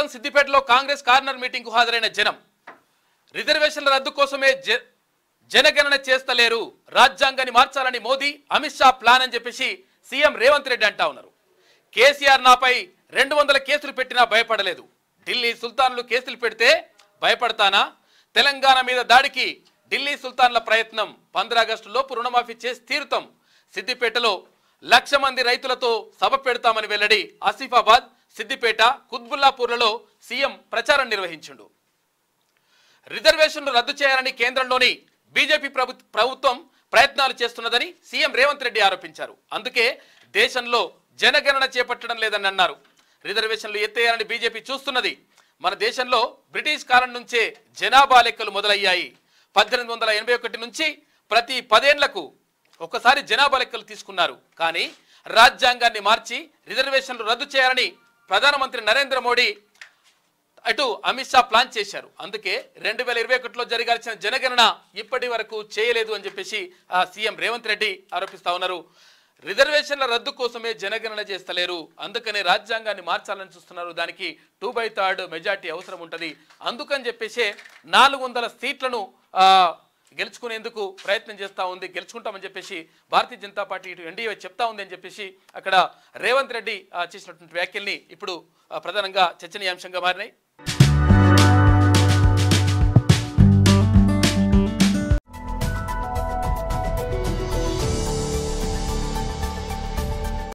బుధవారం సిద్దిపేటలో Congress corner meeting కు హాజరైన జనం రిజర్వేషన్ల రద్దు కోసమే జనగణన చేస్తలేరు, రాజ్యాంగాన్ని మార్చాలని మోదీ అమిత్ షా ప్లాన్ అని చెప్పేసి సీఎం రేవంత్ రెడ్డి అంటా ఉన్నారు. కేసీఆర్ నాపై 200 కేసులు పెట్టినా భయపడలేదు, ఢిల్లీ సుల్తాన్లు కేసులు పెడితే భయపడతానా, తెలంగాణ మీద దాడికి ఢిల్లీ సుల్తాన్ల ప్రయత్నం, 15 ఆగస్టు లోపు రుణమాఫీ చేసి తీరుతాం, సిద్దిపేటలో 1,00,000 మంది రైతులతో సభ పెడతామని వెల్లడి. ఆసిఫాబాద్, సిద్దిపేట, కుత్బుల్లాపూర్లలో సీఎం ప్రచారం నిర్వహించిండు. రిజర్వేషన్లు రద్దు చేయాలని కేంద్రంలోని బీజేపీ ప్రభుత్వం ప్రయత్నాలు చేస్తున్నదని సీఎం రేవంత్ రెడ్డి ఆరోపించారు. అందుకే దేశంలో జనగణన చేపట్టడం లేదని అన్నారు. రిజర్వేషన్లు ఎత్తేయాలని బీజేపీ చూస్తున్నది. మన దేశంలో బ్రిటిష్ కాలం నుంచే జనాభా లెక్కలు మొదలయ్యాయి. 1881 నుంచి ప్రతి 10 ఏళ్లకు ఒకసారి జనాభా లెక్కలు తీసుకున్నారు. కానీ రాజ్యాంగాన్ని మార్చి రిజర్వేషన్లు రద్దు చేయాలని ప్రధానమంత్రి నరేంద్ర మోడీ అటు అమిత్ షా ప్లాన్ చేశారు. అందుకే 2021లో జరగాల్సిన జనగణన ఇప్పటి వరకు చేయలేదు అని చెప్పేసి సీఎం రేవంత్ రెడ్డి ఆరోపిస్తా ఉన్నారు. రిజర్వేషన్ల రద్దు కోసమే జనగణన చేస్తలేరు, అందుకనే రాజ్యాంగాన్ని మార్చాలని చూస్తున్నారు. దానికి 2/3 మెజార్టీ అవసరం ఉంటుంది. అందుకని చెప్పేసి 400 సీట్లను గెలుచుకునేందుకు ప్రయత్నం చేస్తూ ఉంది. గెలుచుకుంటామని చెప్పేసి భారతీయ జనతా పార్టీ ఇటు ఎన్డీఏ చెప్తా ఉంది అని చెప్పేసి అక్కడ రేవంత్ రెడ్డి చేసినటువంటి వ్యాఖ్యల్ని ఇప్పుడు ప్రధానంగా చర్చనీయాంశంగా మారినాయి.